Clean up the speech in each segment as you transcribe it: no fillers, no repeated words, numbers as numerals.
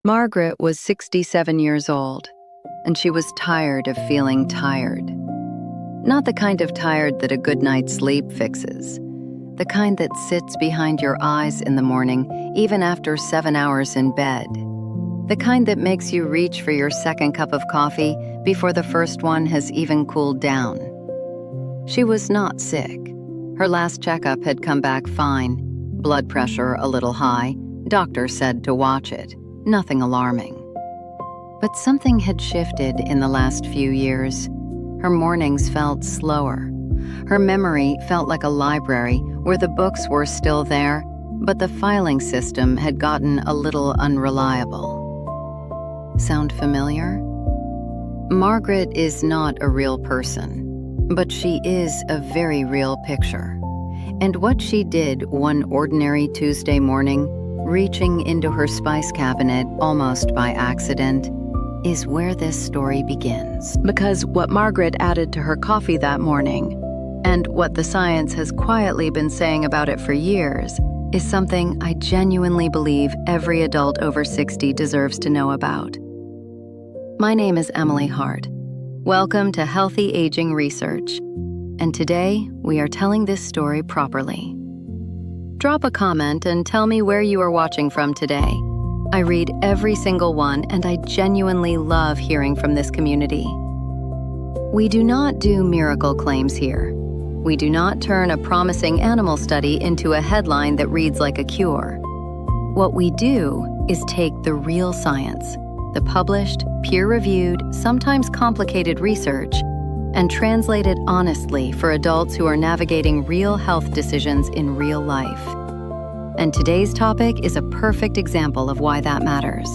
Margaret was 67 years old, and she was tired of feeling tired. Not the kind of tired that a good night's sleep fixes. The kind that sits behind your eyes in the morning, even after 7 hours in bed. The kind that makes you reach for your second cup of coffee before the first one has even cooled down. She was not sick. Her last checkup had come back fine. Blood pressure a little high. Doctor said to watch it. Nothing alarming. But something had shifted in the last few years. Her mornings felt slower. Her memory felt like a library where the books were still there, but the filing system had gotten a little unreliable. Sound familiar? Margaret is not a real person, but she is a very real picture. And what she did one ordinary Tuesday morning, reaching into her spice cabinet almost by accident, is where this story begins. Because what Margaret added to her coffee that morning, and what the science has quietly been saying about it for years, is something I genuinely believe every adult over 60 deserves to know about. My name is Emily Hart. Welcome to Healthy Aging Research. And today, we are telling this story properly. Drop a comment and tell me where you are watching from today. I read every single one, and I genuinely love hearing from this community. We do not do miracle claims here. We do not turn a promising animal study into a headline that reads like a cure. What we do is take the real science, the published, peer-reviewed, sometimes complicated research, and translate it honestly for adults who are navigating real health decisions in real life. And today's topic is a perfect example of why that matters.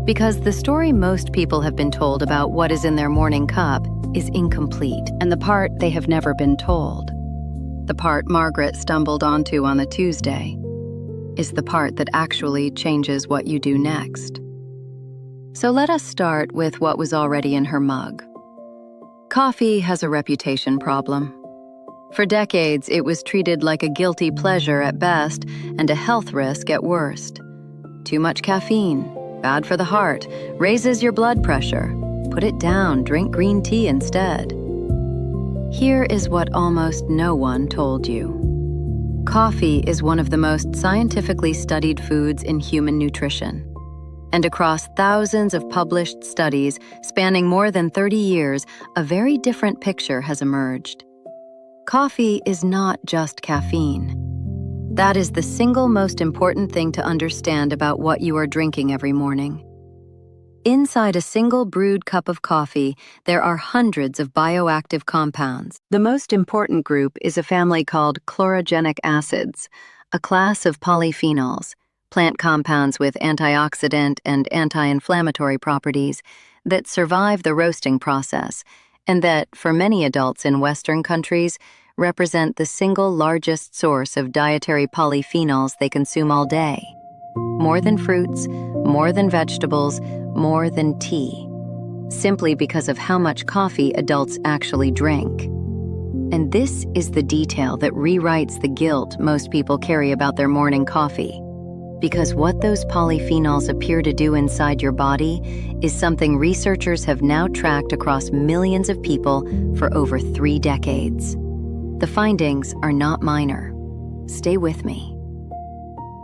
Because the story most people have been told about what is in their morning cup is incomplete, and the part they have never been told, the part Margaret stumbled onto on a Tuesday, is the part that actually changes what you do next. So let us start with what was already in her mug. Coffee has a reputation problem. For decades, it was treated like a guilty pleasure at best and a health risk at worst. Too much caffeine, bad for the heart, raises your blood pressure. Put it down, drink green tea instead. Here is what almost no one told you. Coffee is one of the most scientifically studied foods in human nutrition. And across thousands of published studies spanning more than 30 years, a very different picture has emerged. Coffee is not just caffeine. That is the single most important thing to understand about what you are drinking every morning. Inside a single brewed cup of coffee, there are hundreds of bioactive compounds. The most important group is a family called chlorogenic acids, a class of polyphenols, plant compounds with antioxidant and anti-inflammatory properties that survive the roasting process, and that, for many adults in Western countries, represent the single largest source of dietary polyphenols they consume all day. More than fruits, more than vegetables, more than tea, simply because of how much coffee adults actually drink. And this is the detail that rewrites the guilt most people carry about their morning coffee. Because what those polyphenols appear to do inside your body is something researchers have now tracked across millions of people for over 3 decades. The findings are not minor. Stay with me.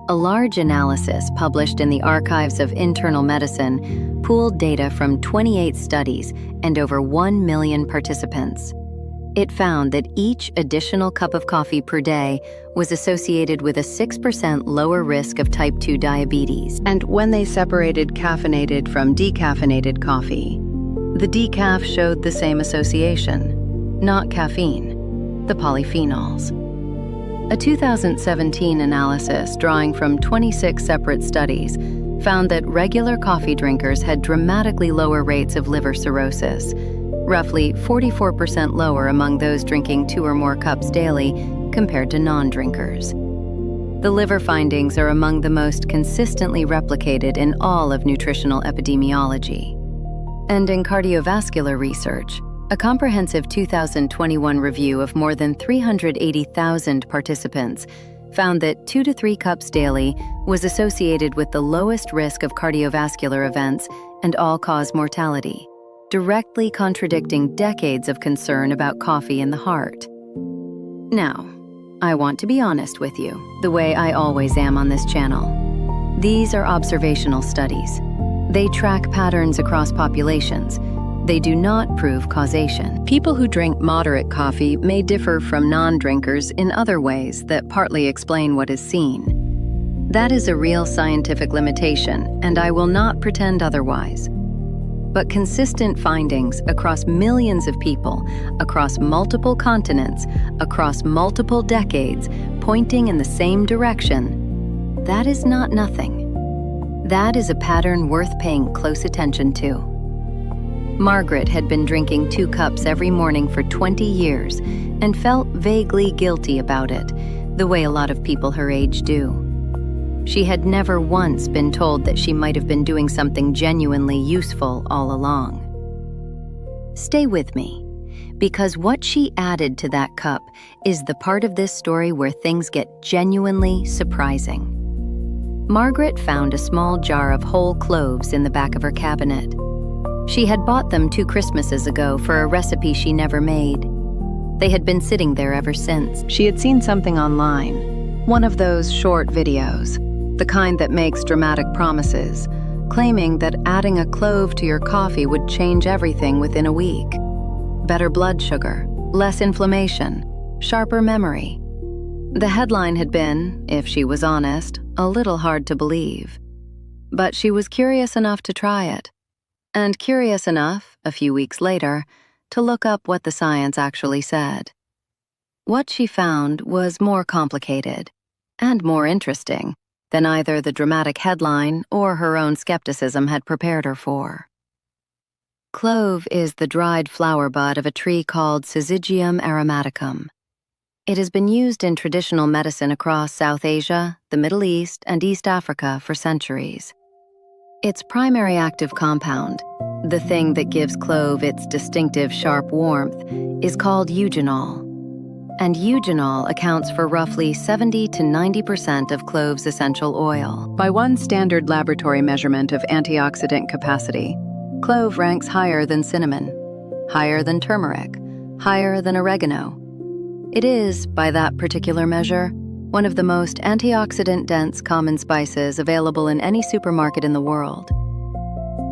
A large analysis published in the Archives of Internal Medicine pooled data from 28 studies and over 1 million participants. It found that each additional cup of coffee per day was associated with a 6% lower risk of type 2 diabetes. And when they separated caffeinated from decaffeinated coffee, the decaf showed the same association, not caffeine, the polyphenols. A 2017 analysis drawing from 26 separate studies found that regular coffee drinkers had dramatically lower rates of liver cirrhosis, roughly 44% lower among those drinking 2 or more cups daily compared to non-drinkers. The liver findings are among the most consistently replicated in all of nutritional epidemiology. And in cardiovascular research, a comprehensive 2021 review of more than 380,000 participants found that 2 to 3 cups daily was associated with the lowest risk of cardiovascular events and all-cause mortality, directly contradicting decades of concern about coffee and the heart. Now, I want to be honest with you, the way I always am on this channel. These are observational studies. They track patterns across populations. They do not prove causation. People who drink moderate coffee may differ from non-drinkers in other ways that partly explain what is seen. That is a real scientific limitation, and I will not pretend otherwise. But consistent findings across millions of people, across multiple continents, across multiple decades, pointing in the same direction, that is not nothing. That is a pattern worth paying close attention to. Margaret had been drinking 2 cups every morning for 20 years and felt vaguely guilty about it, the way a lot of people her age do. She had never once been told that she might have been doing something genuinely useful all along. Stay with me, because what she added to that cup is the part of this story where things get genuinely surprising. Margaret found a small jar of whole cloves in the back of her cabinet. She had bought them 2 Christmases ago for a recipe she never made. They had been sitting there ever since. She had seen something online, one of those short videos, the kind that makes dramatic promises, claiming that adding a clove to your coffee would change everything within a week. Better blood sugar, less inflammation, sharper memory. The headline had been, if she was honest, a little hard to believe. But she was curious enough to try it. And curious enough, a few weeks later, to look up what the science actually said. What she found was more complicated and more interesting than either the dramatic headline or her own skepticism had prepared her for. Clove is the dried flower bud of a tree called Syzygium aromaticum. It has been used in traditional medicine across South Asia, the Middle East, and East Africa for centuries. Its primary active compound, the thing that gives clove its distinctive sharp warmth, is called eugenol. And eugenol accounts for roughly 70 to 90% of clove's essential oil. By one standard laboratory measurement of antioxidant capacity, clove ranks higher than cinnamon, higher than turmeric, higher than oregano. It is, by that particular measure, one of the most antioxidant-dense common spices available in any supermarket in the world.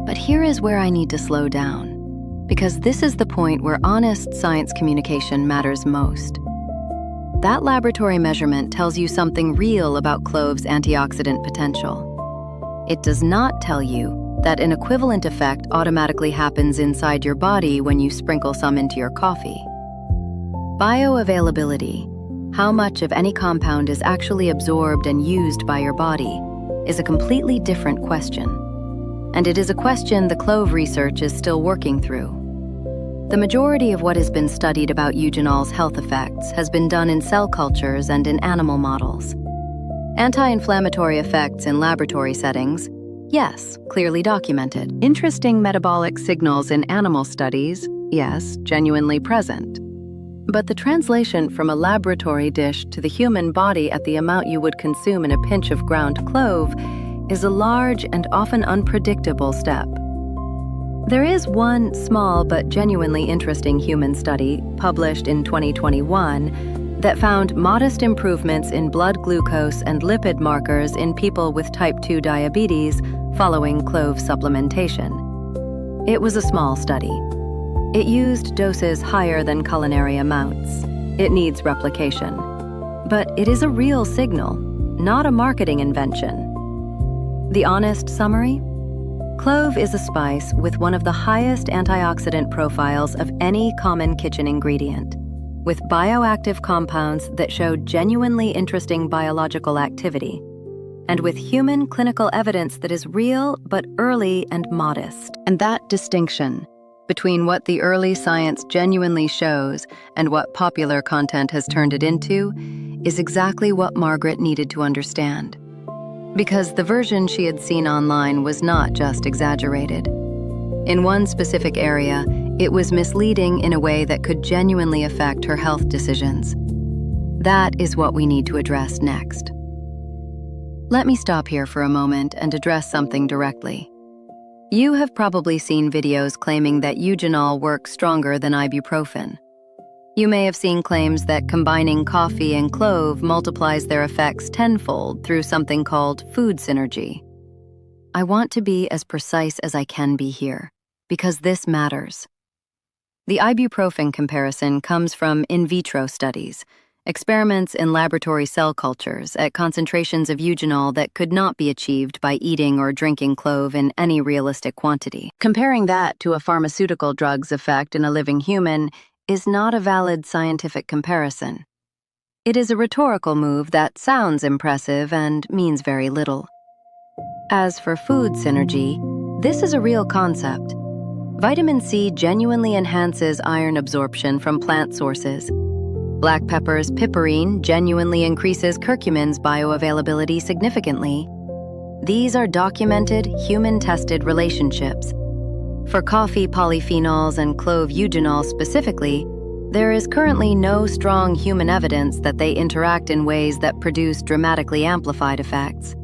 But here is where I need to slow down, because this is the point where honest science communication matters most. That laboratory measurement tells you something real about clove's antioxidant potential. It does not tell you that an equivalent effect automatically happens inside your body when you sprinkle some into your coffee. Bioavailability, how much of any compound is actually absorbed and used by your body, is a completely different question. And it is a question the clove research is still working through. The majority of what has been studied about eugenol's health effects has been done in cell cultures and in animal models. Anti-inflammatory effects in laboratory settings, yes, clearly documented. Interesting metabolic signals in animal studies, yes, genuinely present. But the translation from a laboratory dish to the human body at the amount you would consume in a pinch of ground clove is a large and often unpredictable step. There is one small but genuinely interesting human study published in 2021 that found modest improvements in blood glucose and lipid markers in people with type 2 diabetes following clove supplementation. It was a small study. It used doses higher than culinary amounts. It needs replication. But it is a real signal, not a marketing invention. The honest summary? Clove is a spice with one of the highest antioxidant profiles of any common kitchen ingredient, with bioactive compounds that show genuinely interesting biological activity, and with human clinical evidence that is real but early and modest. And that distinction between what the early science genuinely shows and what popular content has turned it into is exactly what Margaret needed to understand. Because the version she had seen online was not just exaggerated. In one specific area, it was misleading in a way that could genuinely affect her health decisions. That is what we need to address next. Let me stop here for a moment and address something directly. You have probably seen videos claiming that eugenol works stronger than ibuprofen. You may have seen claims that combining coffee and clove multiplies their effects tenfold through something called food synergy. I want to be as precise as I can be here, because this matters. The ibuprofen comparison comes from in vitro studies, experiments in laboratory cell cultures at concentrations of eugenol that could not be achieved by eating or drinking clove in any realistic quantity. Comparing that to a pharmaceutical drug's effect in a living human is not a valid scientific comparison. It is a rhetorical move that sounds impressive and means very little. As for food synergy, this is a real concept. Vitamin C genuinely enhances iron absorption from plant sources. Black pepper's piperine genuinely increases curcumin's bioavailability significantly. These are documented, human-tested relationships. For coffee polyphenols and clove eugenol specifically, there is currently no strong human evidence that they interact in ways that produce dramatically amplified effects.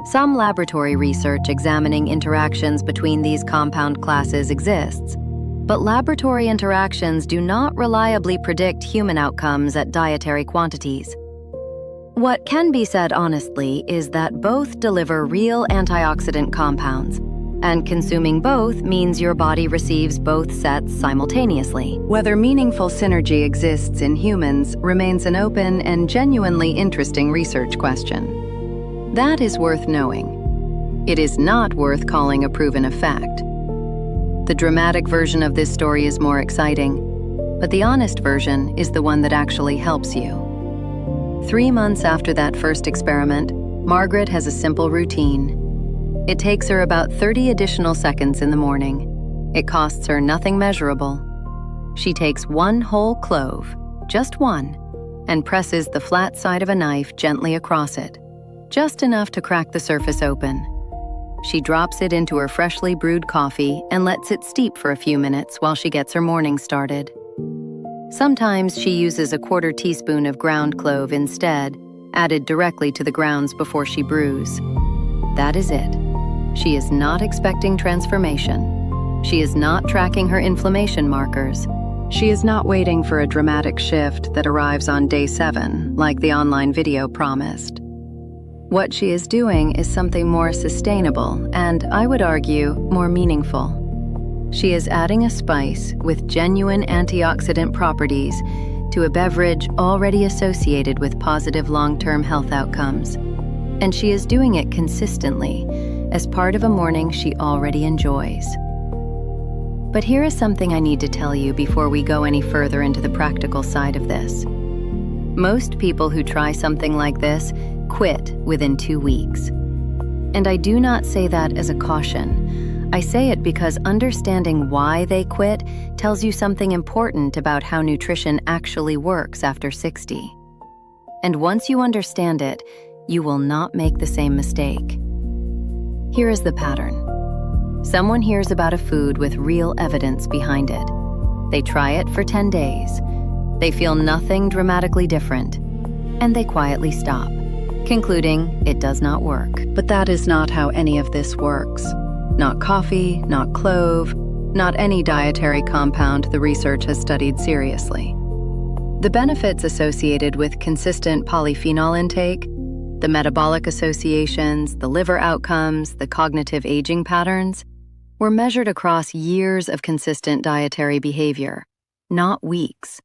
Some laboratory research examining interactions between these compound classes exists, but laboratory interactions do not reliably predict human outcomes at dietary quantities. What can be said honestly is that both deliver real antioxidant compounds, and consuming both means your body receives both sets simultaneously. Whether meaningful synergy exists in humans remains an open and genuinely interesting research question. That is worth knowing. It is not worth calling a proven effect. The dramatic version of this story is more exciting, but the honest version is the one that actually helps you. 3 months after that first experiment, Margaret has a simple routine. It takes her about 30 additional seconds in the morning. It costs her nothing measurable. She takes 1 whole clove, just one, and presses the flat side of a knife gently across it, just enough to crack the surface open. She drops it into her freshly brewed coffee and lets it steep for a few minutes while she gets her morning started. Sometimes she uses a 1/4 teaspoon of ground clove instead, added directly to the grounds before she brews. That is it. She is not expecting transformation. She is not tracking her inflammation markers. She is not waiting for a dramatic shift that arrives on day 7, like the online video promised. What she is doing is something more sustainable and, I would argue, more meaningful. She is adding a spice with genuine antioxidant properties to a beverage already associated with positive long-term health outcomes. And she is doing it consistently, as part of a morning she already enjoys. But here is something I need to tell you before we go any further into the practical side of this. Most people who try something like this quit within 2 weeks. And I do not say that as a caution. I say it because understanding why they quit tells you something important about how nutrition actually works after 60. And once you understand it, you will not make the same mistake. Here is the pattern. Someone hears about a food with real evidence behind it. They try it for 10 days. They feel nothing dramatically different, and they quietly stop, concluding it does not work. But that is not how any of this works. Not coffee, not clove, not any dietary compound the research has studied seriously. The benefits associated with consistent polyphenol intake, the metabolic associations, the liver outcomes, the cognitive aging patterns, were measured across years of consistent dietary behavior, not weeks.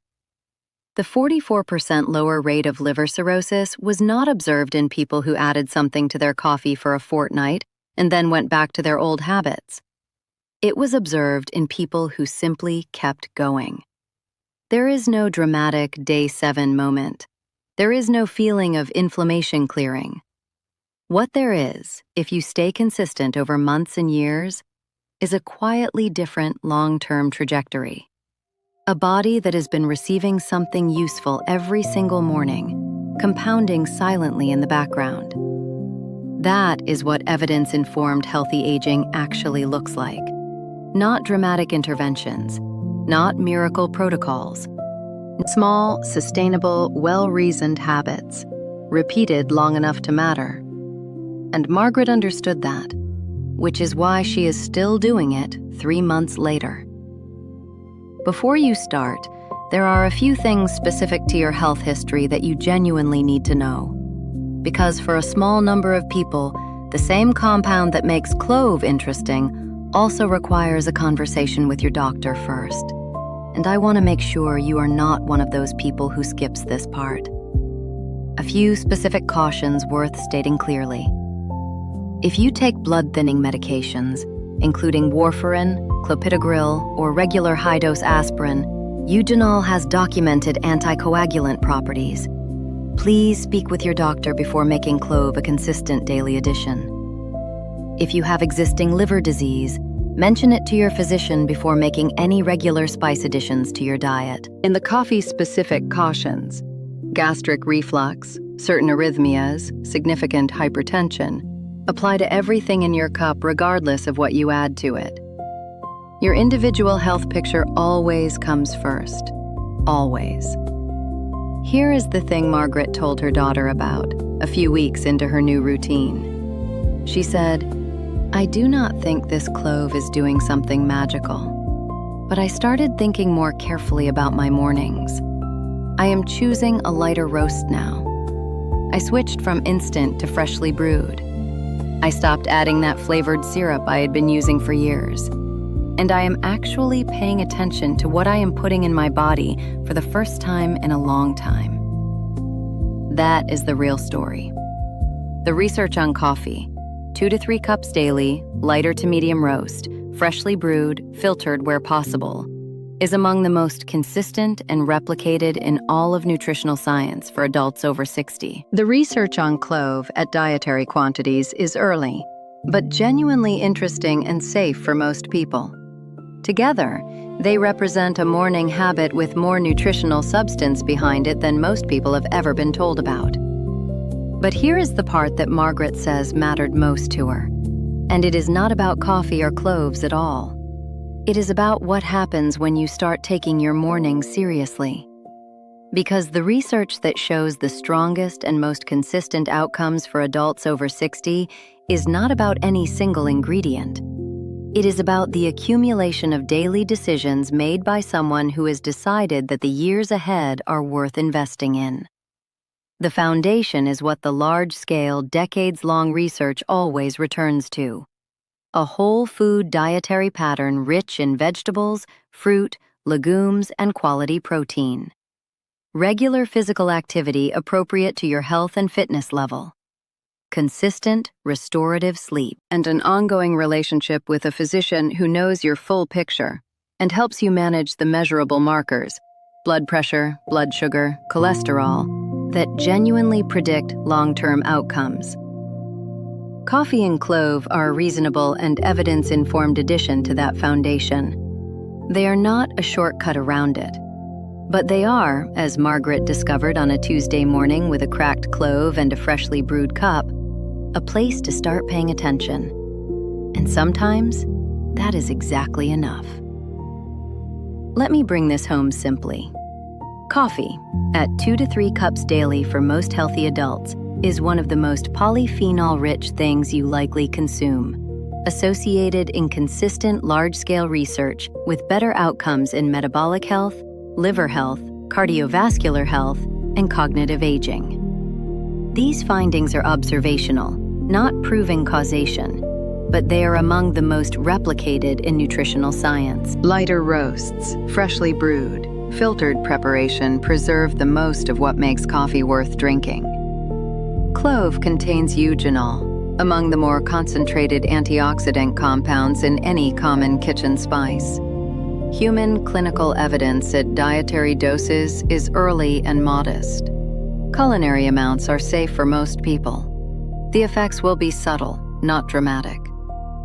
The 44% lower rate of liver cirrhosis was not observed in people who added something to their coffee for a fortnight and then went back to their old habits. It was observed in people who simply kept going. There is no dramatic day 7 moment. There is no feeling of inflammation clearing. What there is, if you stay consistent over months and years, is a quietly different long-term trajectory. A body that has been receiving something useful every single morning, compounding silently in the background. That is what evidence-informed healthy aging actually looks like. Not dramatic interventions, not miracle protocols. Small, sustainable, well-reasoned habits, repeated long enough to matter. And Margaret understood that, which is why she is still doing it 3 months later. Before you start, there are a few things specific to your health history that you genuinely need to know. Because for a small number of people, the same compound that makes clove interesting also requires a conversation with your doctor first. And I want to make sure you are not one of those people who skips this part. A few specific cautions worth stating clearly. If you take blood-thinning medications, including warfarin, clopidogrel, or regular high-dose aspirin, eugenol has documented anticoagulant properties. Please speak with your doctor before making clove a consistent daily addition. If you have existing liver disease, mention it to your physician before making any regular spice additions to your diet. In the coffee-specific cautions, gastric reflux, certain arrhythmias, significant hypertension, apply to everything in your cup regardless of what you add to it. Your individual health picture always comes first. Always. Here is the thing Margaret told her daughter about a few weeks into her new routine. She said, "I do not think this clove is doing something magical, but I started thinking more carefully about my mornings. I am choosing a lighter roast now. I switched from instant to freshly brewed. I stopped adding that flavored syrup I had been using for years. And I am actually paying attention to what I am putting in my body for the first time in a long time." That is the real story. The research on coffee, 2 to 3 cups daily, lighter to medium roast, freshly brewed, filtered where possible, is among the most consistent and replicated in all of nutritional science for adults over 60. The research on clove at dietary quantities is early, but genuinely interesting and safe for most people. Together, they represent a morning habit with more nutritional substance behind it than most people have ever been told about. But here is the part that Margaret says mattered most to her. And it is not about coffee or cloves at all. It is about what happens when you start taking your morning seriously. Because the research that shows the strongest and most consistent outcomes for adults over 60 is not about any single ingredient. It is about the accumulation of daily decisions made by someone who has decided that the years ahead are worth investing in. The foundation is what the large-scale, decades-long research always returns to: a whole food dietary pattern rich in vegetables, fruit, legumes, and quality protein. Regular physical activity appropriate to your health and fitness level. Consistent, restorative sleep, and an ongoing relationship with a physician who knows your full picture and helps you manage the measurable markers, blood pressure, blood sugar, cholesterol, that genuinely predict long-term outcomes. Coffee and clove are a reasonable and evidence-informed addition to that foundation. They are not a shortcut around it, but they are, as Margaret discovered on a Tuesday morning with a cracked clove and a freshly brewed cup, a place to start paying attention. And sometimes, that is exactly enough. Let me bring this home simply. Coffee, at 2 to 3 cups daily for most healthy adults, is one of the most polyphenol-rich things you likely consume, associated in consistent large-scale research with better outcomes in metabolic health, liver health, cardiovascular health, and cognitive aging. These findings are observational, not proving causation, but they are among the most replicated in nutritional science. Lighter roasts, freshly brewed, filtered preparation preserve the most of what makes coffee worth drinking. Clove contains eugenol, among the more concentrated antioxidant compounds in any common kitchen spice. Human clinical evidence at dietary doses is early and modest. Culinary amounts are safe for most people. The effects will be subtle, not dramatic.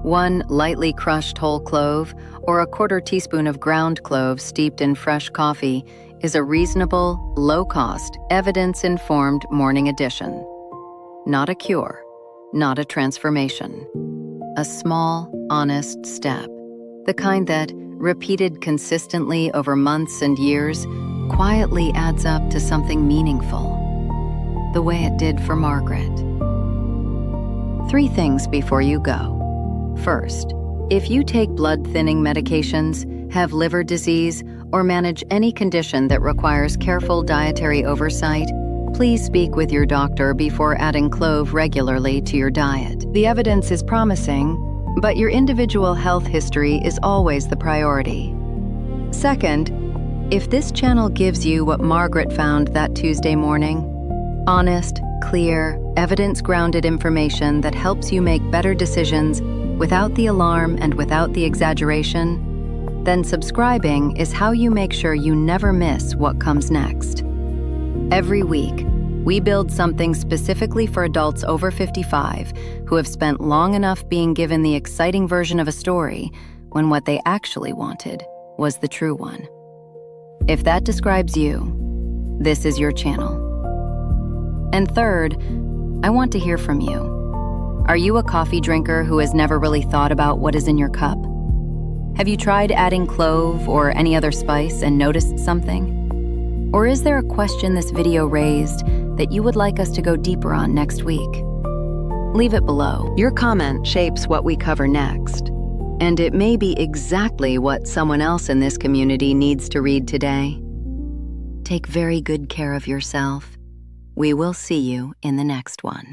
1 lightly crushed whole clove or a 1/4 teaspoon of ground clove steeped in fresh coffee is a reasonable, low-cost, evidence-informed morning addition. Not a cure, not a transformation. A small, honest step, the kind that, repeated consistently over months and years, quietly adds up to something meaningful, the way it did for Margaret. 3 things before you go. First, if you take blood-thinning medications, have liver disease, or manage any condition that requires careful dietary oversight, please speak with your doctor before adding clove regularly to your diet. The evidence is promising, but your individual health history is always the priority. Second, if this channel gives you what Margaret found that Tuesday morning, honest, clear, evidence-grounded information that helps you make better decisions without the alarm and without the exaggeration, then subscribing is how you make sure you never miss what comes next. Every week, we build something specifically for adults over 55 who have spent long enough being given the exciting version of a story when what they actually wanted was the true one. If that describes you, this is your channel. And third, I want to hear from you. Are you a coffee drinker who has never really thought about what is in your cup? Have you tried adding clove or any other spice and noticed something? Or is there a question this video raised that you would like us to go deeper on next week? Leave it below. Your comment shapes what we cover next, and it may be exactly what someone else in this community needs to read today. Take very good care of yourself. We will see you in the next one.